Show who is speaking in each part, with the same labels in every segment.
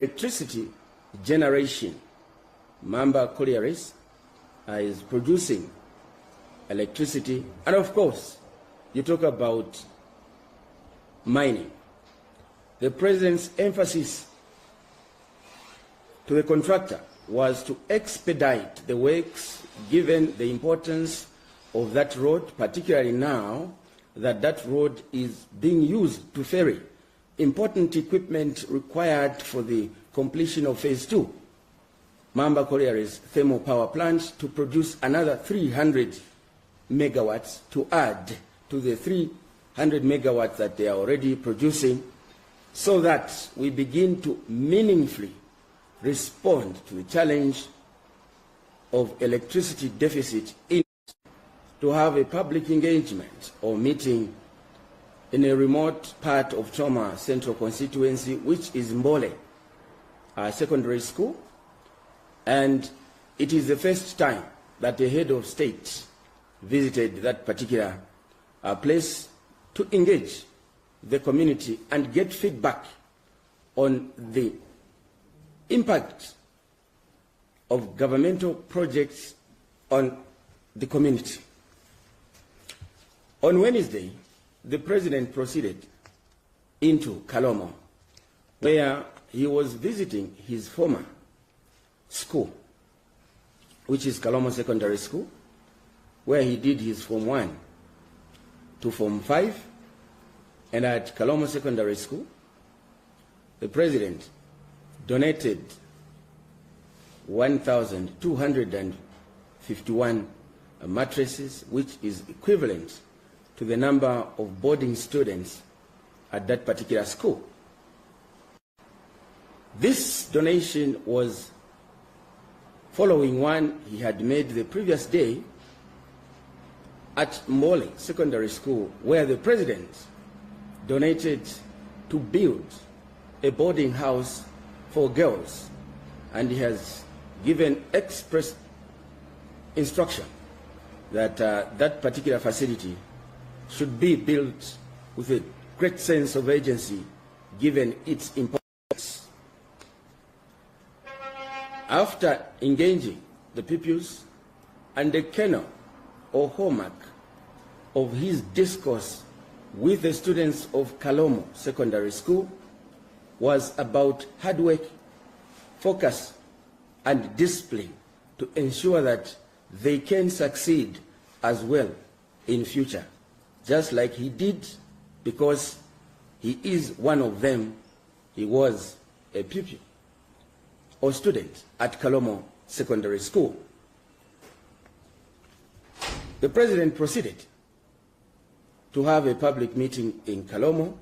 Speaker 1: electricity generation. CORNELIUS is producing electricity, and of course, you talk about mining. The president's emphasis to the contractor was to expedite the works given the importance of that road, particularly now that that road is being used to ferry important equipment required for the completion of phase 2. CORNELIUS thermal power plant to produce another 300 megawatts to add to the 300 megawatts that they are already producing, so that we begin to meaningfully respond to the challenge of electricity deficit, to have a public engagement or meeting in a remote part of Choma Central Constituency, which is Mbole Secondary School. And it is the first time that the head of state visited that particular place to engage the community and get feedback on the impact of governmental projects on the community. On Wednesday, the president proceeded into Kalomo, where he was visiting his former school, which is Kalomo Secondary School, where he did his Form 1 to Form 5. And at Kalomo Secondary School, the president donated 1,251 mattresses, which is equivalent to the number of boarding students at that particular school. This donation was following one he had made the previous day at Mbole Secondary School, where the president donated to build a boarding house for girls, and he has given express instruction that that particular facility should be built with a great sense of urgency given its importance. After engaging the pupils, and the kernel or hallmark of his discourse with the students of Kalomo Secondary School was about hard work, focus, and discipline to ensure that they can succeed as well in future, just like he did, because he is one of them. He was a pupil or student at Kalomo Secondary School. The president proceeded to have a public meeting in Kalomo,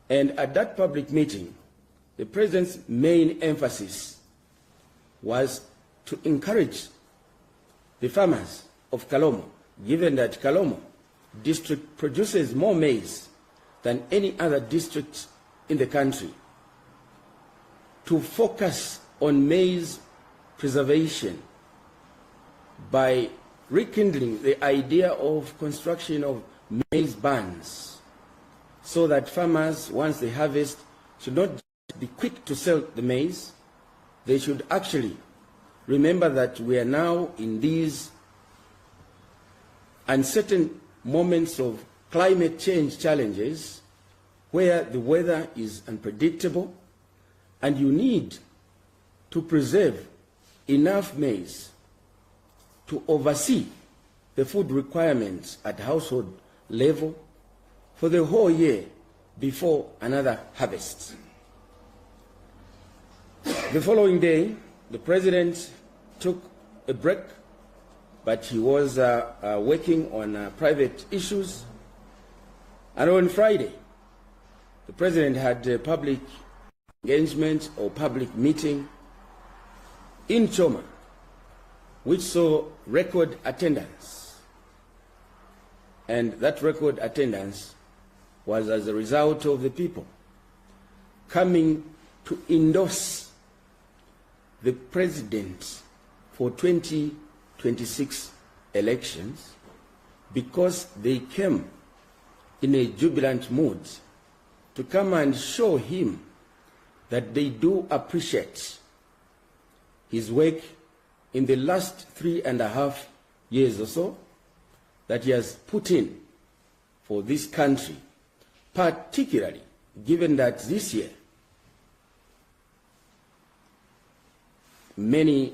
Speaker 1: and at that public meeting, the president's main emphasis was to encourage the farmers of Kalomo, given that Kalomo district produces more maize than any other district in the country, to focus on maize preservation by rekindling the idea of construction of maize barns, so that farmers, once they harvest, should not be quick to sell the maize. They should actually remember that we are now in these uncertain moments of climate change challenges, where the weather is unpredictable, and you need to preserve enough maize to oversee the food requirements at household level for the whole year before another harvest. The following day, the president took a break, but he was working on private issues. And on Friday, the president had a public engagement or public meeting in Choma, which saw record attendance. And that record attendance was as a result of the people coming to endorse the president for 2026 elections, because they came in a jubilant mood to come and show him that they do appreciate his work in the last 3.5 years or so that he has put in for this country, particularly given that this year many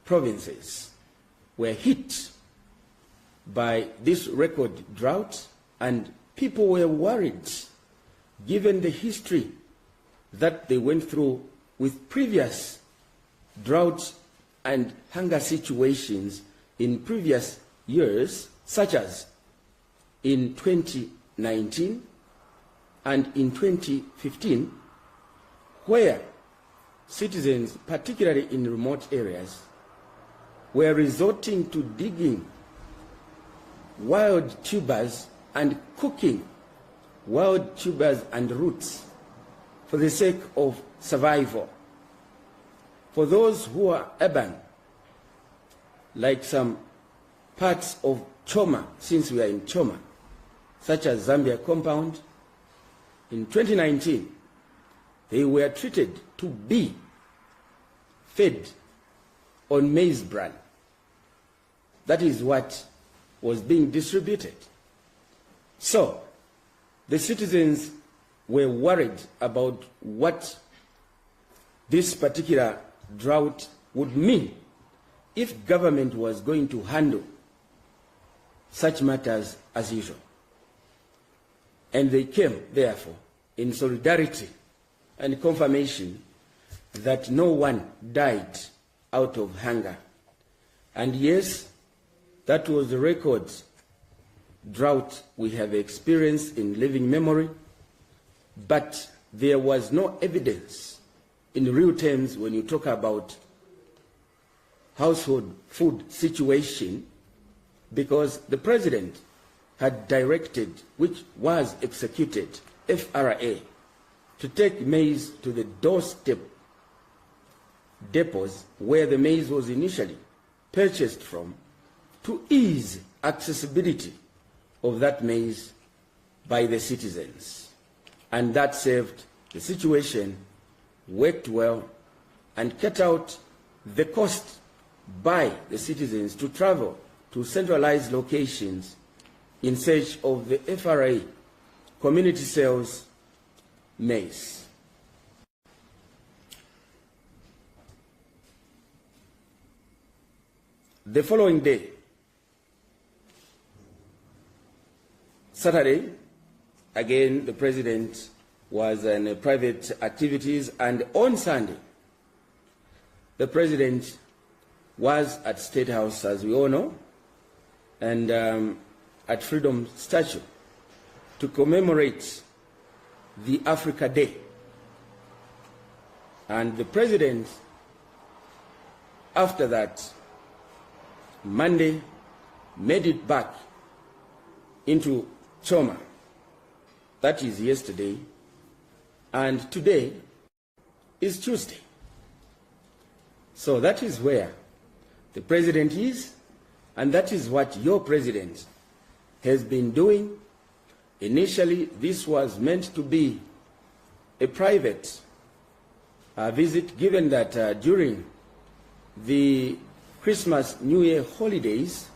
Speaker 1: provinces were hit by this record drought, and people were worried given the history that they went through with previous drought and hunger situations in previous years, such as in 2019 and in 2015, where citizens, particularly in remote areas, were resorting to digging wild tubers and cooking wild tubers and roots for the sake of survival. For those who are urban, like some parts of Choma, since we are in Choma, such as Zambia compound, in 2019, they were treated to be fed on maize bran. That is what was being distributed. So, the citizens were worried about what this particular drought would mean if government was going to handle such matters as usual. And they came, therefore, in solidarity and confirmation that no one died out of hunger. And yes, that was the record drought we have experienced in living memory, but there was no evidence in real terms when you talk about household food situation, because the president had directed, which was executed, FRA, to take maize to the doorstep depots where the maize was initially purchased from, to ease accessibility of that maize by the citizens. And that saved the situation, worked well, and cut out the cost by the citizens to travel to centralized locations in search of the FRA community sales maize. The following day, Saturday, again the president was in private activities, and on Sunday, the president was at State House, as we all know, and at Freedom Statue to commemorate the Africa Day. And the president, after that, Monday, made it back into Choma. That is yesterday. And today is Tuesday. So that is where the president is, and that is what your president has been doing. Initially, this was meant to be a private visit, given that during the Christmas, New Year holidays,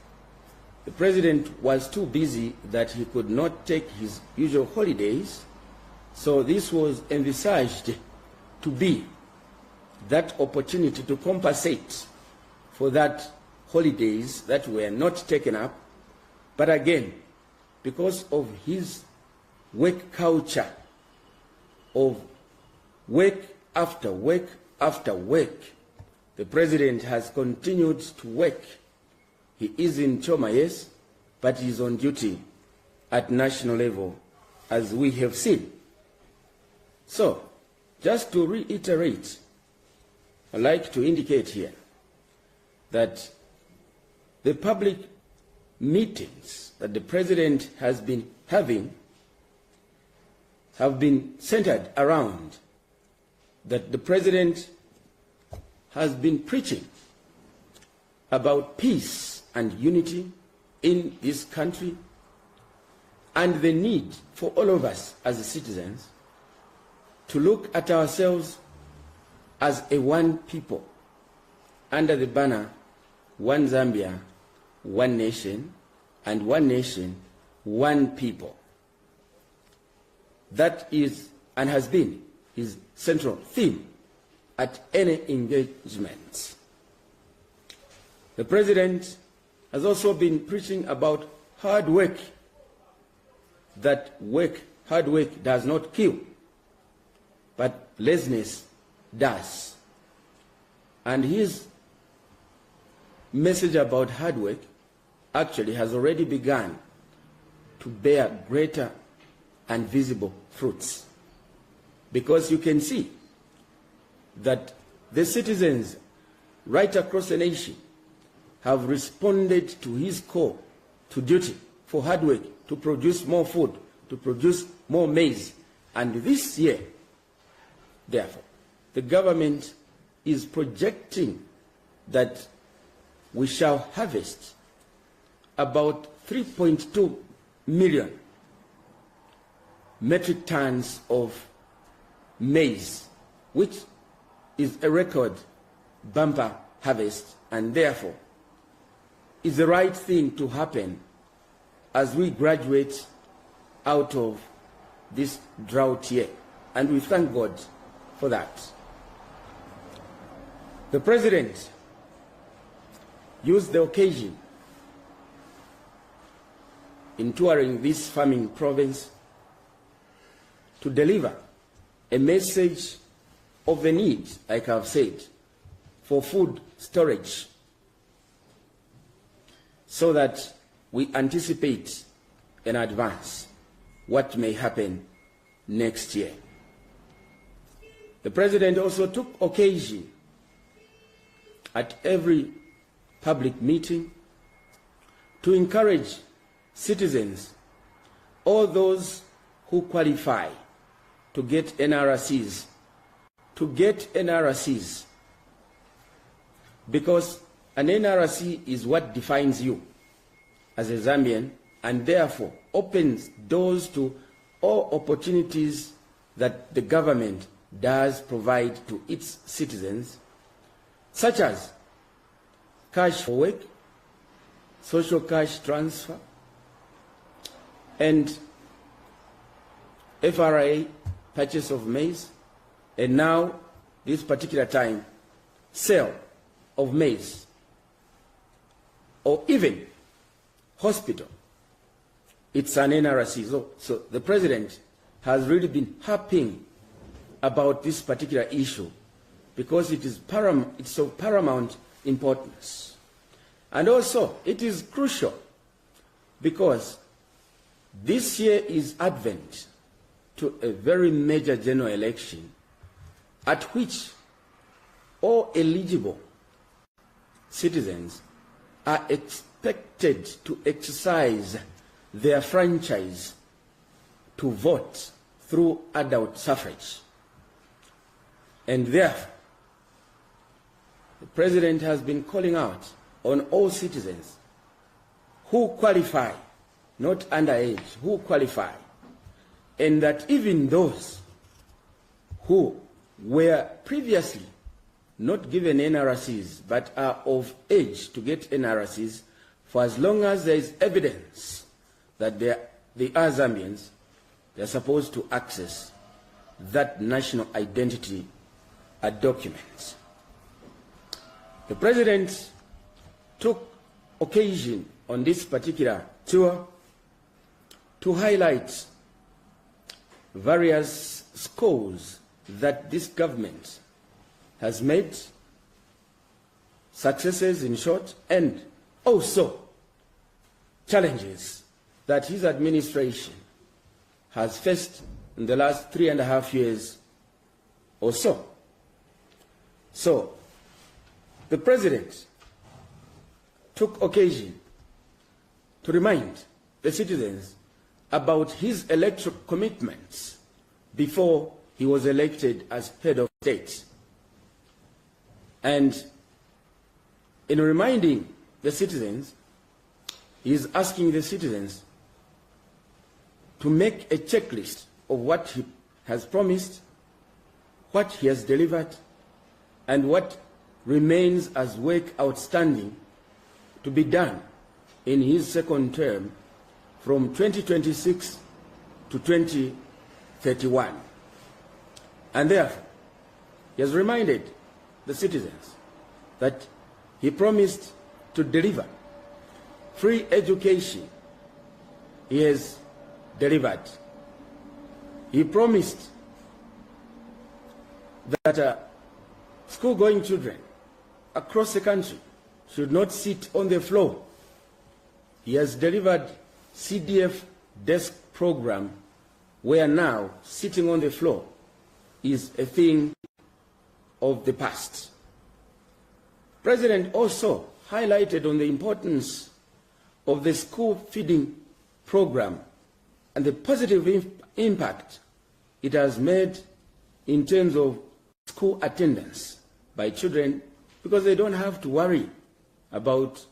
Speaker 1: the president was too busy that he could not take his usual holidays. So this was envisaged to be that opportunity to compensate for that holidays that were not taken up. But again, because of his work culture of work after work after work, the president has continued to work. He is in Choma, yes, but he's on duty at national level, as we have seen. So, just to reiterate, I'd like to indicate here that the public meetings that the president has been having have been centered around that the president has been preaching about peace and unity in this country, and the need for all of us as citizens to look at ourselves as a one people under the banner One Zambia, One Nation, and One Nation, One People. That is and has been his central theme at any engagement. The President has also been preaching about hard work, that hard work does not kill, but laziness does. And his message about hard work actually has already begun to bear greater and visible fruits. Because you can see that the citizens right across the nation have responded to his call to duty for hard work, to produce more food, to produce more maize. And this year, therefore, the government is projecting that we shall harvest about 3.2 million metric tons of maize, which is a record bumper harvest, and therefore is the right thing to happen as we graduate out of this drought year. And we thank God for that. The President used the occasion in touring this farming province to deliver a message of the need, like I've said, for food storage, so that we anticipate in advance what may happen next year. The President also took occasion at every public meeting to encourage citizens, all those who qualify to get NRCs, because an NRC is what defines you as a Zambian, and therefore opens doors to all opportunities that the government does provide to its citizens, such as cash for work, social cash transfer, and FRA purchase of maize, and now, this particular time, sale of maize, or even hospital. It's an NRC. So the President has really been harping about this particular issue because it is it's of paramount importance. And also, it is crucial because this year is advent to a very major general election at which all eligible citizens are expected to exercise their franchise to vote through adult suffrage. And therefore, the President has been calling out on all citizens who qualify, not underage, who qualify, and that even those who were previously not given NRCs but are of age to get NRCs, for as long as there is evidence that they are Zambians, they are supposed to access that national identity document. The President took occasion on this particular tour to highlight various scores that this government has made, successes in short, and also challenges that his administration has faced in the last 3.5 years or so. So, the President took occasion to remind the citizens about his electoral commitments before he was elected as head of state. And in reminding the citizens, he is asking the citizens to make a checklist of what he has promised what he has delivered and what remains as work outstanding to be done in his second term from 2026 to 2031. And therefore, he has reminded the citizens that he promised to deliver free education. He has delivered. He promised that school-going children across the country should not sit on the floor. He has delivered CDF desk program, where now sitting on the floor is a thing of the past. President also highlighted on the importance of the school feeding program and the positive impact it has made in terms of school attendance by children, because they don't have to worry about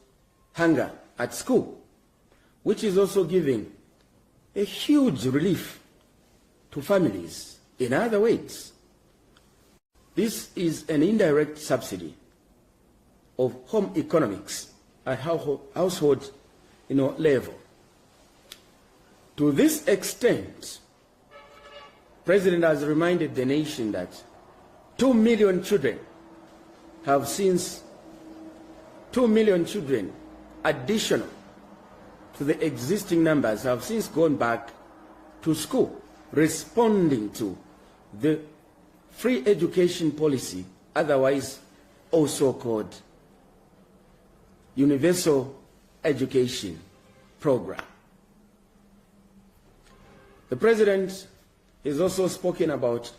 Speaker 1: hunger at school, which is also giving a huge relief to families in other ways. This is an indirect subsidy of home economics at household level. To this extent, President has reminded the nation that 2 million children have since 2 million children additional to the existing numbers have since gone back to school, responding to the free education policy, otherwise also called universal education program. The President has also spoken about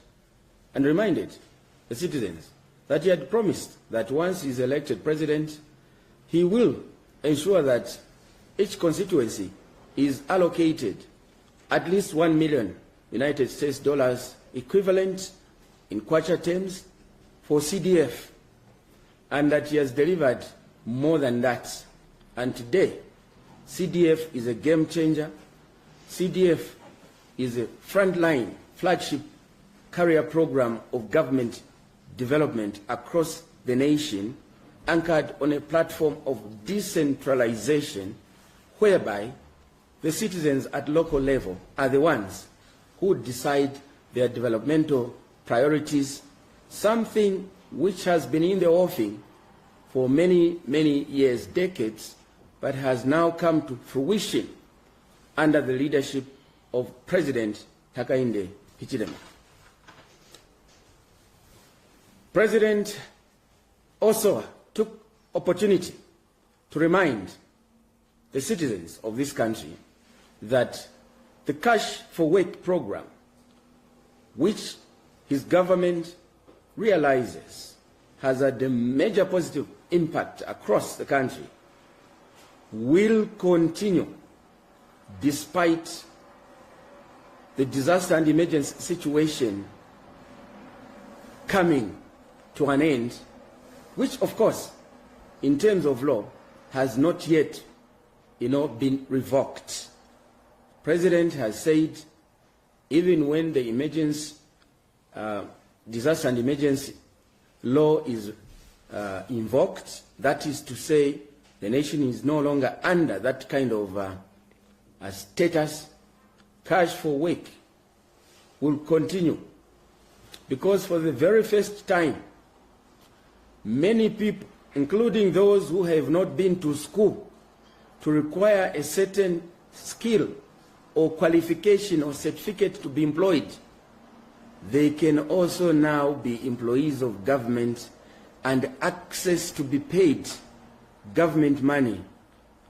Speaker 1: and reminded the citizens that he had promised that once he is elected president, he will ensure that each constituency is allocated at least $1 million United States dollars equivalent in kwacha terms for CDF, and that he has delivered more than that. And today, CDF is a game changer. CDF is a frontline flagship career program of government development across the nation, anchored on a platform of decentralization, whereby the citizens at local level are the ones who decide their developmental priorities, something which has been in the offing for many, many years, decades, but has now come to fruition under the leadership of President Hakainde Hichilema. President also took opportunity to remind the citizens of this country that the Cash for Work program, which his government realizes has had a major positive impact across the country, will continue despite the disaster and emergency situation coming to an end, which of course, in terms of law, has not yet been revoked. President has said even when the emergency, disaster and emergency law is invoked, that is to say the nation is no longer under that kind of status, Cash for Work will continue, because for the very first time, many people, including those who have not been to school to require a certain skill or qualification or certificate to be employed, they can also now be employees of government and access to be paid government money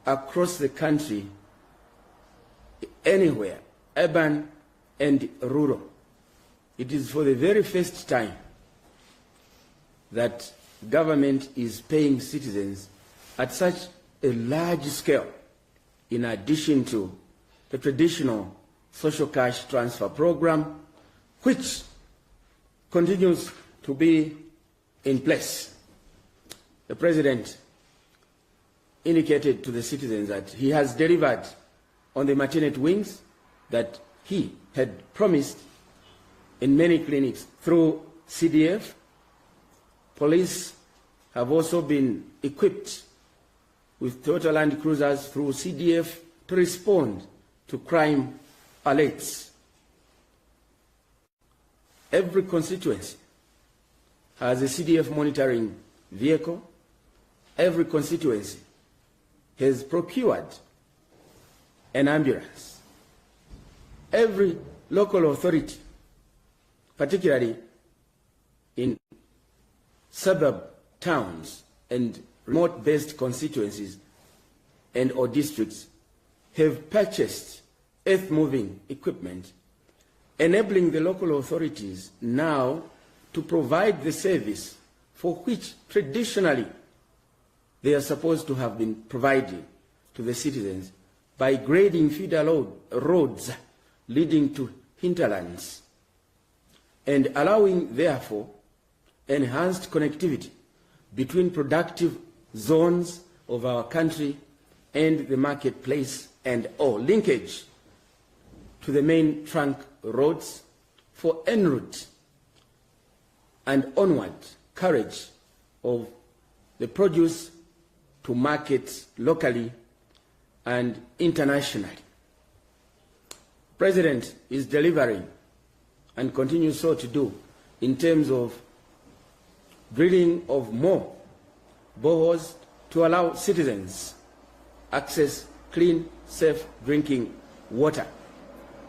Speaker 1: across the country, anywhere, urban and rural. It is for the very first time that government is paying citizens at such a large scale, in addition to the traditional social cash transfer program, which continues to be in place. The President indicated to the citizens that he has delivered on the maternity wings that he had promised in many clinics through CDF. Police have also been equipped with Toyota Land Cruisers through CDF to respond to crime alerts. Every constituency has a CDF monitoring vehicle. Every constituency has procured an ambulance. Every local authority, particularly in suburb towns and remote-based constituencies and or districts, have purchased earth-moving equipment, enabling the local authorities now to provide the service for which traditionally they are supposed to have been providing to the citizens by grading feeder roads leading to hinterlands and allowing, therefore, enhanced connectivity between productive zones of our country and the marketplace and or linkage to the main trunk roads for en route and onward carriage of the produce to markets locally and internationally. President is delivering and continues so to do in terms of drilling of more boreholes to allow citizens access clean, safe drinking water.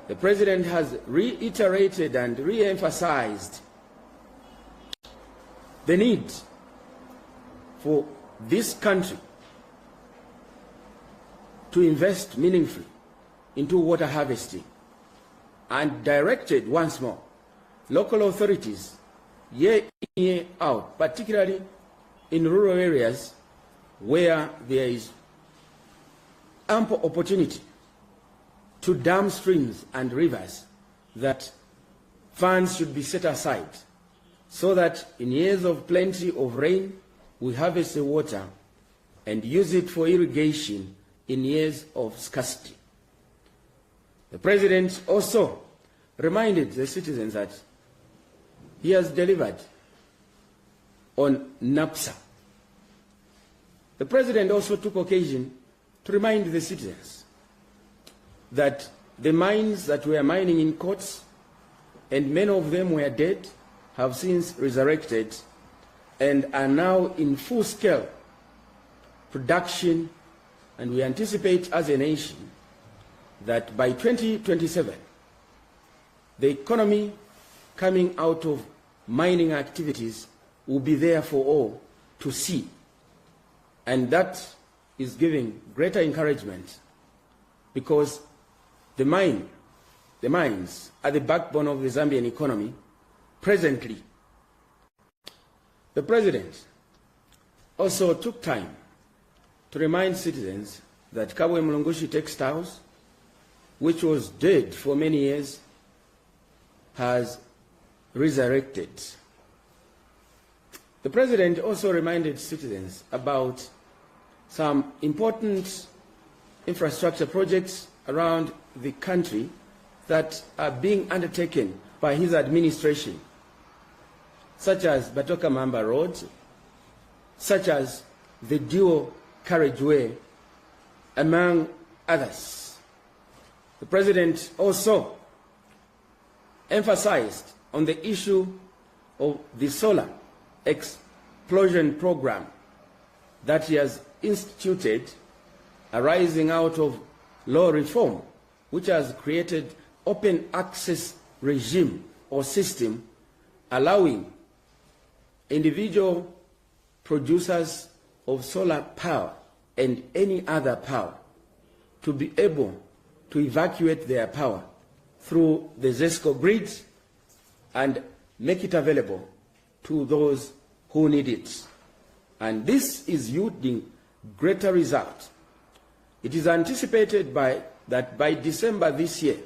Speaker 1: The President has reiterated and re-emphasized the need for this country to invest meaningfully into water harvesting and directed once more local authorities year in, year out, particularly in rural areas where there is ample opportunity to dam streams and rivers, that funds should be set aside so that in years of plenty of rain, we harvest the water and use it for irrigation in years of scarcity. The President also reminded the citizens that he has delivered on NAPSA. The President also took occasion to remind the citizens that the mines that were mining in courts, and many of them were dead, have since resurrected and are now in full-scale production, and we anticipate as a nation that by 2027, the economy coming out of mining activities will be there for all to see. And that is giving greater encouragement, because the mines are the backbone of the Zambian economy presently. The President also took time to remind citizens that Kabwe Mulungushi Textiles, which was dead for many years, has resurrected. The President also reminded citizens about some important infrastructure projects around the country that are being undertaken by his administration, such as Batoka Mamba Road, such as the dual carriageway, among others. The President also emphasized on the issue of the solar explosion program that he has instituted arising out of law reform, which has created open access regime or system allowing individual producers of solar power and any other power to be able to evacuate their power through the ZESCO grid and make it available to those who need it. And this is yielding greater results. It is anticipated that by December this year,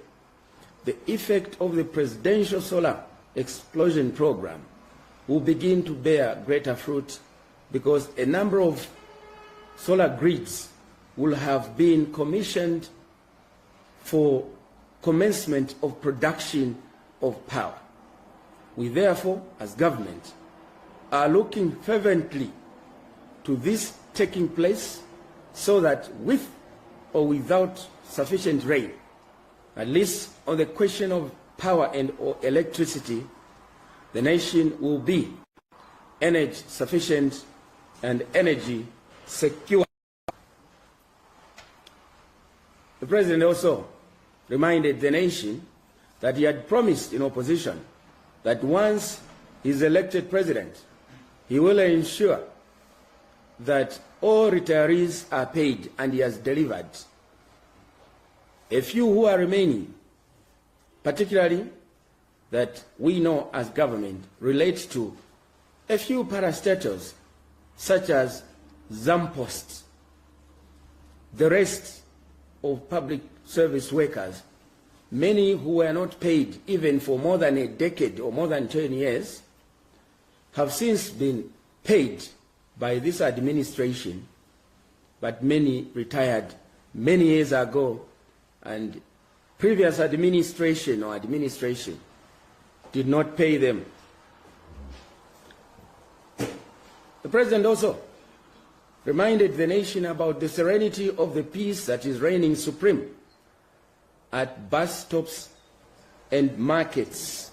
Speaker 1: the effect of the presidential solar explosion program will begin to bear greater fruit, because a number of solar grids will have been commissioned for commencement of production of power. We therefore, as government, are looking fervently to this taking place so that with or without sufficient rain, at least on the question of power and or electricity, the nation will be energy sufficient and energy secure. The President also reminded the nation that he had promised in opposition that once he is elected president, he will ensure that all retirees are paid, and he has delivered. A few who are remaining, particularly that we know as government, relate to a few parastatals such as ZAMPOST, the rest of public service workers, many who were not paid even for more than a decade or more than 10 years, have since been paid by this administration, but many retired many years ago, and previous administration did not pay them. The President also reminded the nation about the serenity of the peace that is reigning supreme at bus stops and markets,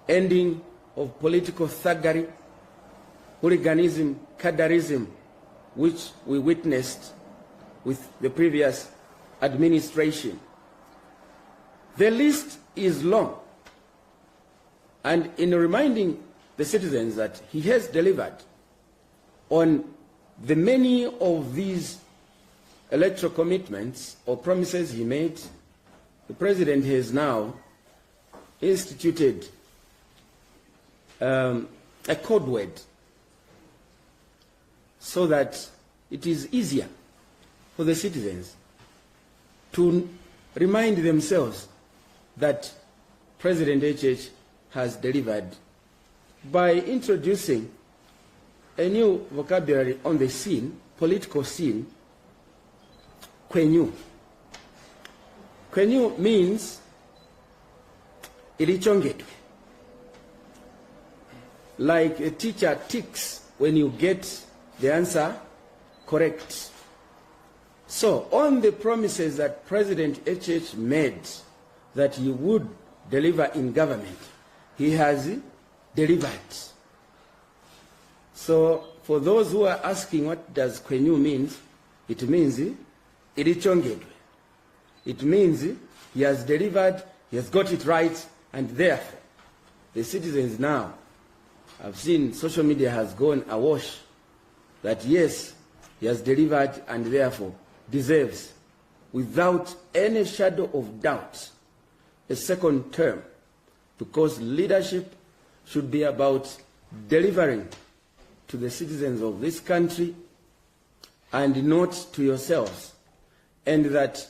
Speaker 1: ending of political thuggery, hooliganism, cadreism, which we witnessed with the previous administration. The list is long, and in reminding the citizens that he has delivered on the many of these electoral commitments or promises he made, the President has now instituted a code word so that it is easier for the citizens to remind themselves that President HH has delivered by introducing a new vocabulary on the scene, political scene, kwenyu. Kwenyu means ilichongedwe. Like a teacher ticks when you get the answer correct. So on the promises that President HH made that he would deliver in government, he has delivered. So for those who are asking what does kwenyu means, it means ilichongedwe. It means he has delivered, he has got it right, and therefore the citizens now, I've seen social media has gone awash that yes, he has delivered and therefore deserves, without any shadow of doubt, a second term, because leadership should be about delivering to the citizens of this country and not to yourselves, and that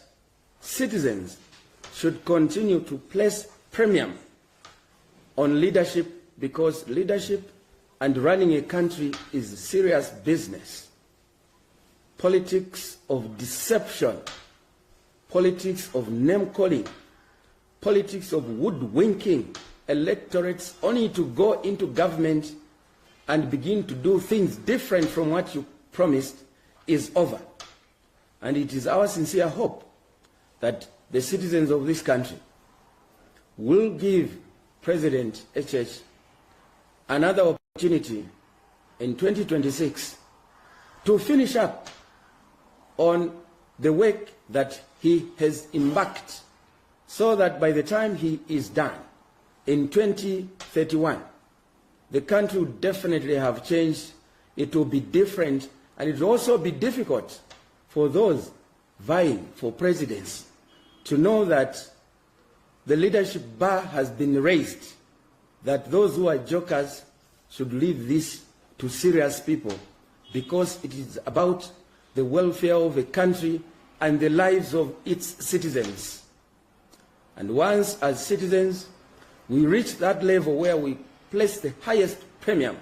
Speaker 1: citizens should continue to place premium on leadership, because leadership and running a country is serious business. Politics of deception, politics of name-calling, politics of woodwinking electorates only to go into government and begin to do things different from what you promised is over. And it is our sincere hope that the citizens of this country will give President HH another opportunity in 2026 to finish up on the work that he has embarked, so that by the time he is done in 2031, the country will definitely have changed. It will be different, and it will also be difficult for those vying for presidency to know that the leadership bar has been raised, that those who are jokers should leave this to serious people, because it is about the welfare of a country and the lives of its citizens. And once, as citizens, we reach that level where we place the highest premium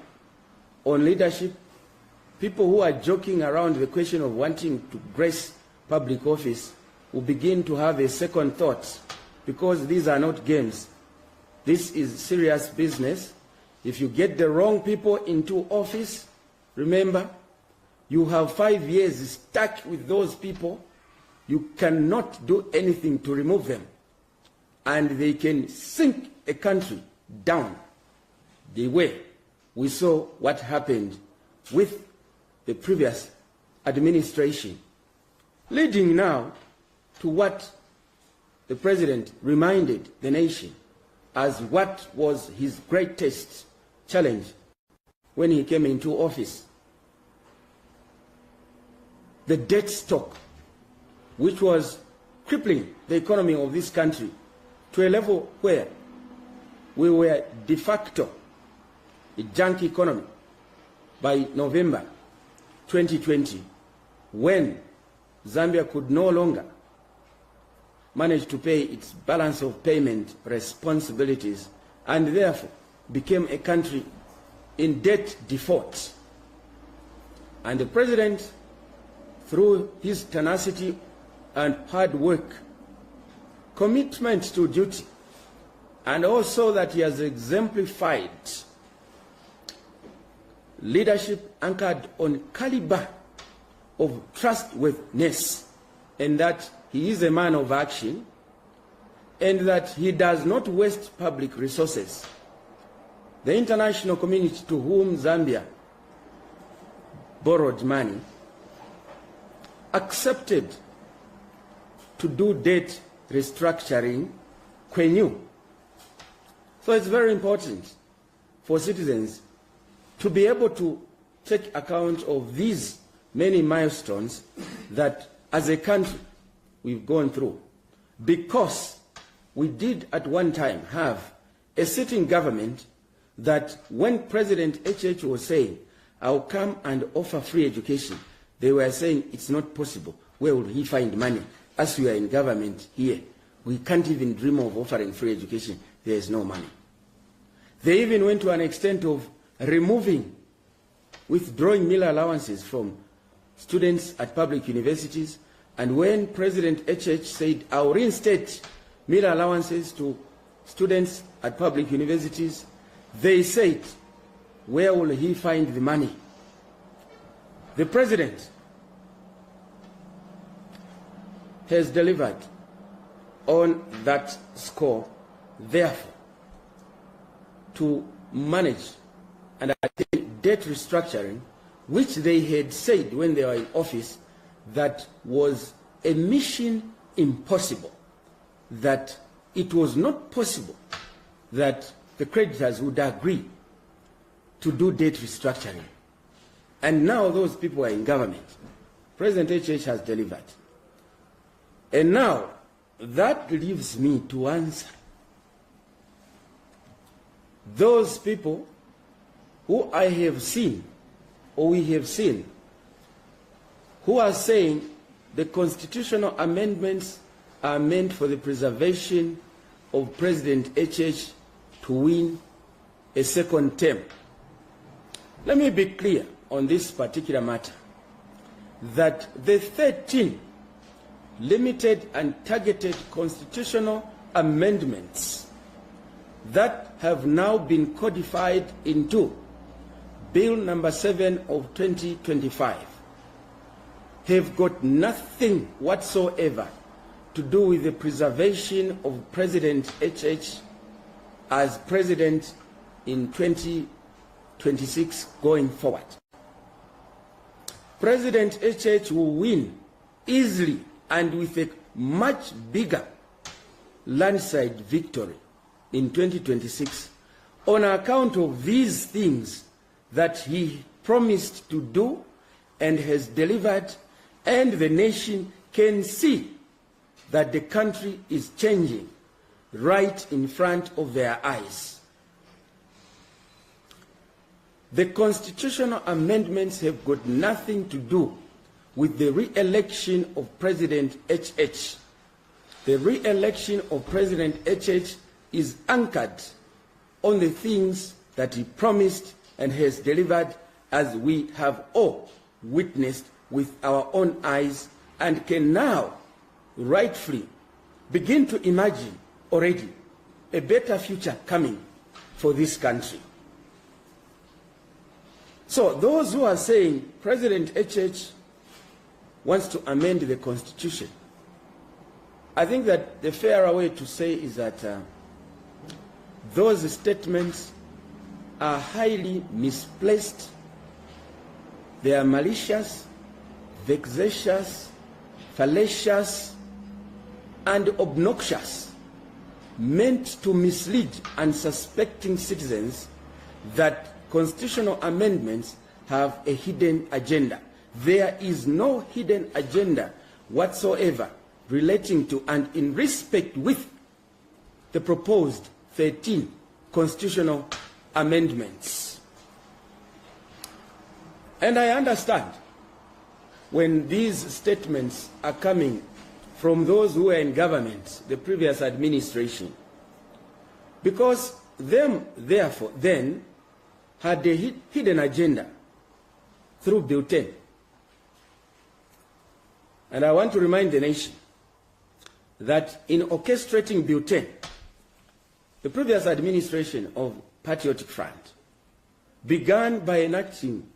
Speaker 1: on leadership, people who are joking around the question of wanting to grace public office will begin to have a second thought, because these are not games. This is serious business. If you get the wrong people into office, remember, you have 5 years stuck with those people. You cannot do anything to remove them. And they can sink a country down the way we saw what happened with the previous administration, leading now to what the president reminded the nation as what was his greatest challenge when he came into office. The debt stock, which was crippling the economy of this country to a level where we were de facto a junk economy by November 2020, when Zambia could no longer manage to pay its balance of payment responsibilities and therefore became a country in debt default. And the president, through his tenacity and hard work, commitment to duty, and also that he has exemplified leadership anchored on caliber of trustworthiness, and that he is a man of action, and that he does not waste public resources. The international community to whom Zambia borrowed money accepted to do debt restructuring when new. So it's very important for citizens to be able to take account of these many milestones that as a country we've gone through, because we did at one time have a sitting government that when President HH was saying, I'll come and offer free education, they were saying it's not possible. Where will he find money? As we are in government here, we can't even dream of offering free education. There is no money. They even went to an extent of withdrawing meal allowances from students at public universities. And when President HH said, I'll reinstate meal allowances to students at public universities, they said, where will he find the money? The president has delivered on that score, therefore, to manage and attain debt restructuring, which they had said when they were in office that was a mission impossible, that it was not possible that the creditors would agree to do debt restructuring. And now those people are in government. President HH has delivered. And now that leaves me to answer those people who I have seen, or we have seen, who are saying the constitutional amendments are meant for the preservation of President HH to win a second term. Let me be clear on this particular matter, that the 13 limited and targeted constitutional amendments that have now been codified into Bill number 7 of 2025 have got nothing whatsoever to do with the preservation of President HH as president in 2026 going forward. President HH will win easily and with a much bigger landslide victory in 2026 on account of these things that he promised to do and has delivered, and the nation can see that the country is changing right in front of their eyes. The constitutional amendments have got nothing to do with the re-election of President HH. The re-election of President HH is anchored on the things that he promised and has delivered, as we have all witnessed with our own eyes, and can now rightfully begin to imagine already a better future coming for this country. So those who are saying President HH wants to amend the Constitution, I think that the fairer way to say is that those statements are highly misplaced, they are malicious, vexatious, fallacious, and obnoxious, meant to mislead unsuspecting citizens that constitutional amendments have a hidden agenda. There is no hidden agenda whatsoever relating to and in respect with the proposed 13 constitutional amendments. And I understand when these statements are coming from those who were in government, the previous administration, because them, therefore, then had a hidden agenda through Bill 10. And I want to remind the nation that in orchestrating Bill 10, the previous administration of Patriotic Front began by enacting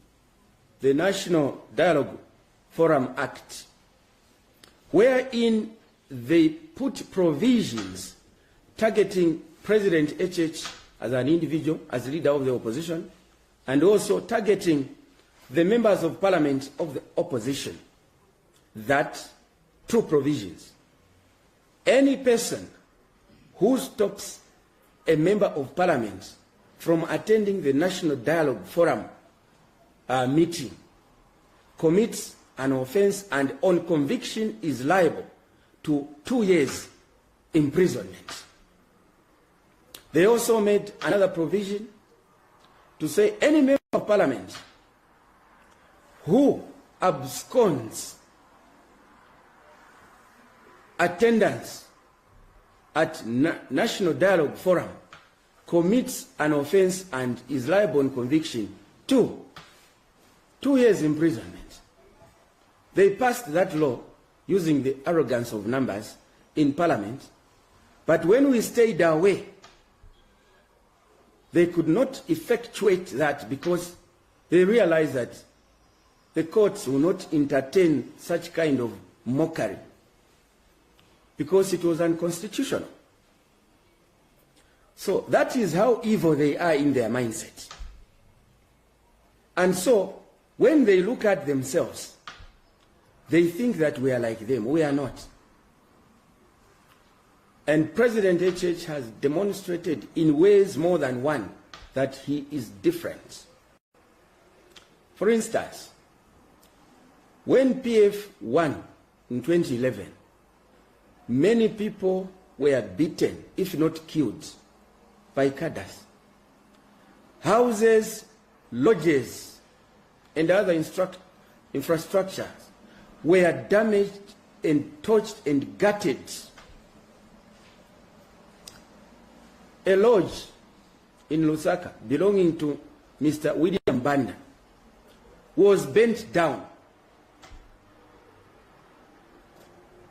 Speaker 1: the National Dialogue Forum Act, wherein they put provisions targeting President HH as an individual, as leader of the opposition, and also targeting the members of parliament of the opposition. That two provisions: any person who stops a member of parliament from attending the National Dialogue Forum meeting commits an offense and on conviction is liable to 2 years imprisonment. They also made another provision to say any member of parliament who absconds attendance at National Dialogue Forum commits an offense and is liable on conviction to 2 years imprisonment. They passed that law using the arrogance of numbers in parliament, but when we stayed away, they could not effectuate that because they realized that the courts will not entertain such kind of mockery because it was unconstitutional. So that is how evil they are in their mindset. And so when they look at themselves, they think that we are like them. We are not. And President HH has demonstrated in ways more than one that he is different. For instance, when PF won in 2011, many people were beaten, if not killed, by cadres. Houses, lodges, and other infrastructures were damaged and torched and gutted. A lodge in Lusaka belonging to Mr. William Banda was burnt down.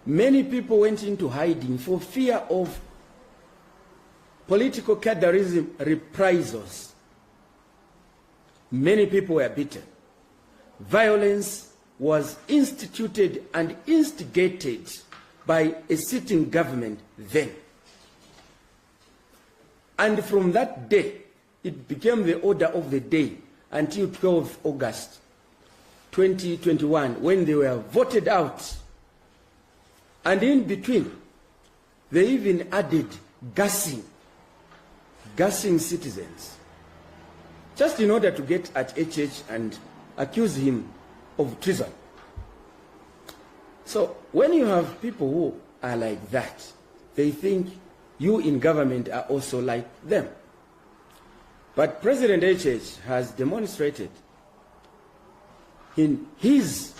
Speaker 1: Many people went into hiding for fear of political cadreism reprisals. Many people were beaten. Violence was instituted and instigated by a sitting government then. And from that day, it became the order of the day until 12 August 2021, when they were voted out. And in between, they even added gassing citizens, just in order to get at HH and accuse him of treason. So when you have people who are like that, they think you in government are also like them. But President HH has demonstrated in his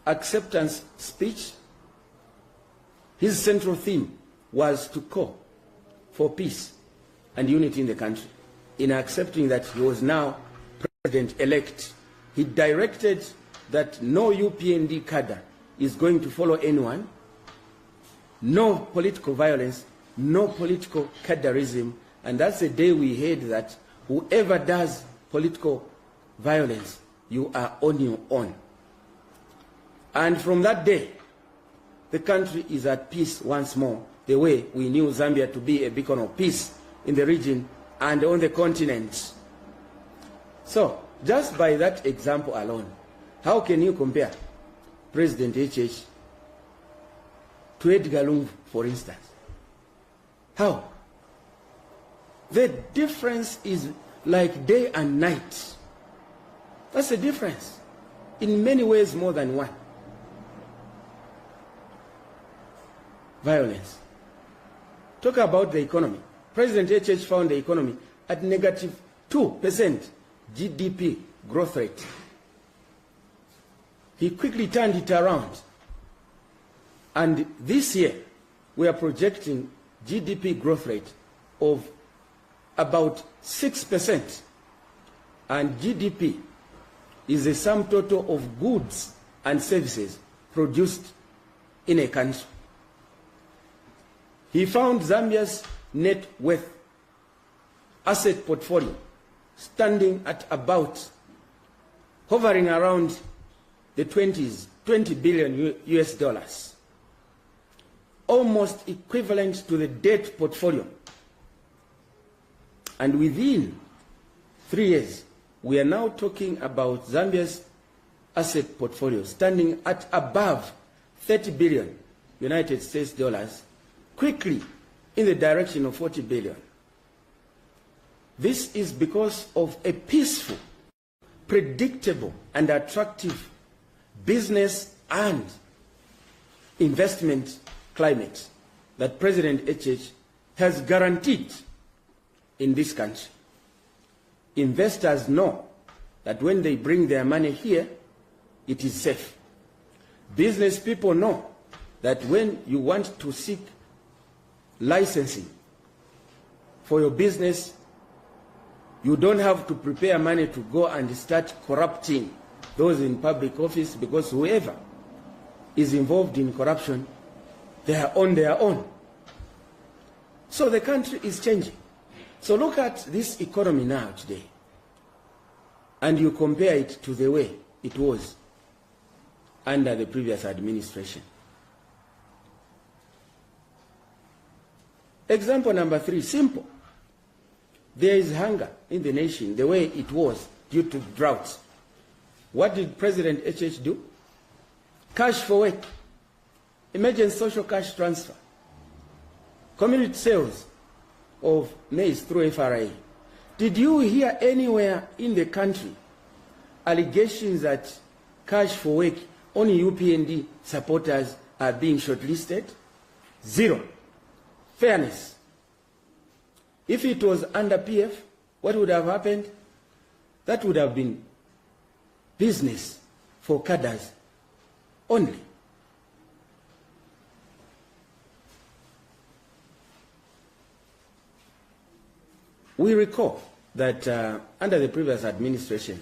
Speaker 1: acceptance speech, his central theme was to call for peace and unity in the country. In accepting that he was now president-elect, he directed that no UPND cadre is going to follow anyone, no political violence no political cadreism, and that's the day we heard that whoever does political violence, you are on your own. And from that day, the country is at peace once more, the way we knew Zambia to be a beacon of peace in the region and on the continent. So, just by that example alone, how can you compare President HH to Edgar Lungu, for instance? How? The difference is like day and night. That's the difference. In many ways more than one. Violence. Talk about the economy. President HH found the economy at negative 2% GDP growth rate. He quickly turned it around. And this year, we are projecting GDP growth rate of about 6%. And GDP is a sum total of goods and services produced in a country. He found Zambia's net worth asset portfolio standing at about, hovering around the 20 billion US dollars, almost equivalent to the debt portfolio. And within 3 years, we are now talking about Zambia's asset portfolio standing at above 30 billion United States dollars, quickly in the direction of 40 billion. This is because of a peaceful, predictable, and attractive business and investment climate that President HH has guaranteed in this country. Investors know that when they bring their money here, it is safe. Business people know that when you want to seek licensing for your business, you don't have to prepare money to go and start corrupting those in public office, because whoever is involved in corruption, they are on their own. So the country is changing. So look at this economy now today, and you compare it to the way it was under the previous administration. Example number 3, simple. There is hunger in the nation the way it was due to drought. What did President HH do? Cash for work, emergency social cash transfer, community sales of maize through FRA. Did you hear anywhere in the country allegations that cash for work, only UPND supporters are being shortlisted? Zero. Fairness. If it was under PF, what would have happened? That would have been business for cadres only. We recall that under the previous administration,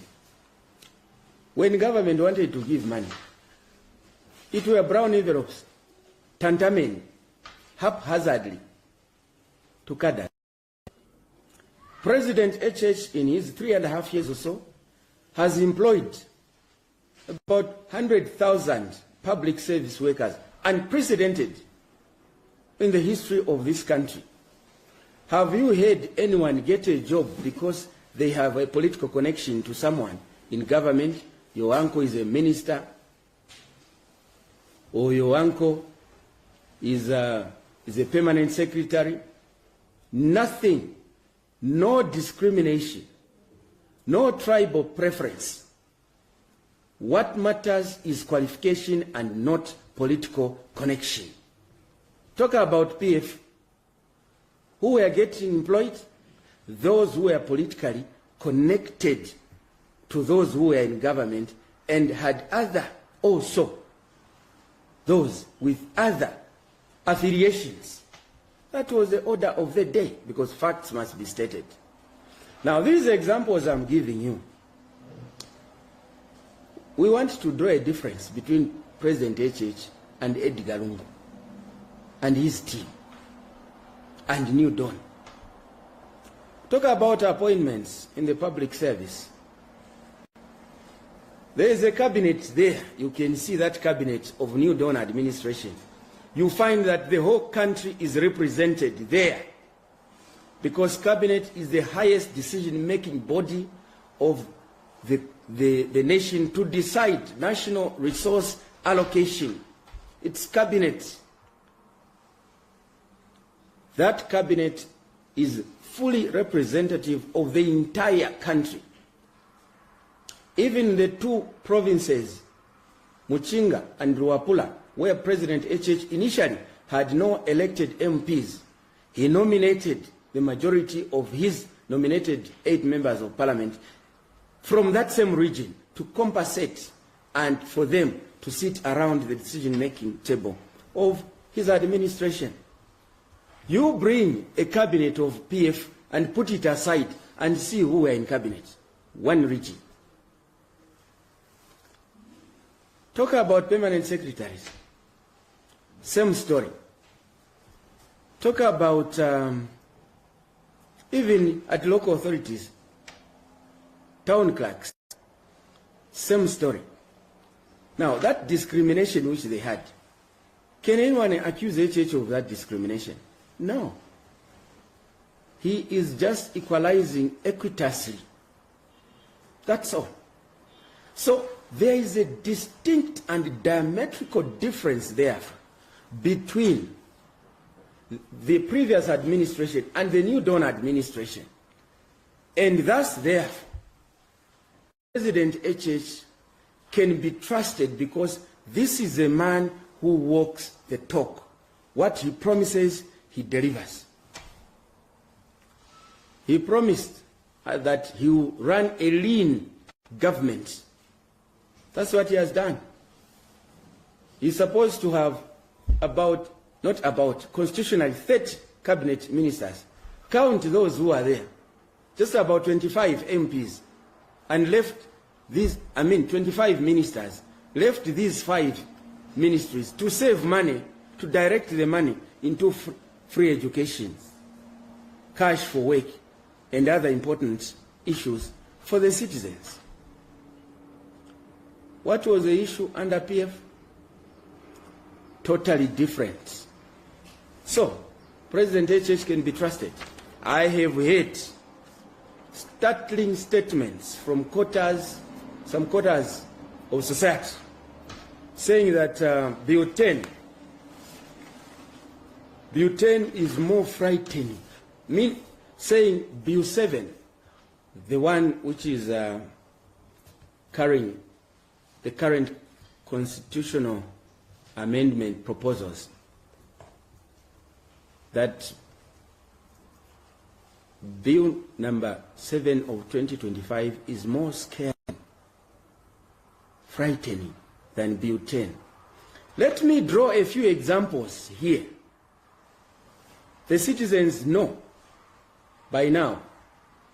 Speaker 1: when government wanted to give money, it were brown envelopes, tantamene, haphazardly to cadres. President HH, in his 3.5 years or so, has employed about 100,000 public service workers, unprecedented in the history of this country. Have you heard anyone get a job because they have a political connection to someone in government? Your uncle is a minister, or your uncle is a permanent secretary? Nothing. No discrimination, no tribal preference. What matters is qualification and not political connection. Talk about PF. Who were getting employed? Those who were politically connected to those who were in government and had other also, those with other affiliations. That was the order of the day, because facts must be stated. Now, these examples I'm giving you, we want to draw a difference between President HH and Edgar Lungu and his team. and New Dawn. Talk about appointments in the public service. There is a cabinet there. You can see that cabinet of New Dawn administration. You find that the whole country is represented there, because cabinet is the highest decision-making body of the nation to decide national resource allocation. It's cabinet. That cabinet is fully representative of the entire country. Even the two provinces, Muchinga and Luapula, where President HH initially had no elected MPs, he nominated the majority of his nominated 8 members of parliament from that same region to compensate and for them to sit around the decision-making table of his administration. You bring a cabinet of PF and put it aside and see who were in cabinet. One region. Talk about permanent secretaries. Same story. Talk about even at local authorities, town clerks. Same story. Now, that discrimination which they had, can anyone accuse HH of that discrimination? No. He is just equalizing equitously. That's all. So there is a distinct and diametrical difference there between the previous administration and the New Dawn administration. And thus, therefore, President HH can be trusted because this is a man who walks the talk. What he promises, he delivers. He promised that he will run a lean government. That's what he has done. He's supposed to have constitutionally 30 cabinet ministers. Count those who are there. Just about 25 MPs. And left these, 25 ministers. Left these 5 ministries to save money, to direct the money into free education, cash for work, and other important issues for the citizens. What was the issue under PF? Totally different. So, President HH can be trusted. I have heard startling statements from some quarters of society, saying that Bill 10 is more frightening. Saying Bill 7, the one which is carrying the current constitutional amendment proposals, that Bill number 7 of 2025 is more scary, frightening than Bill 10. Let me draw a few examples here. The citizens know by now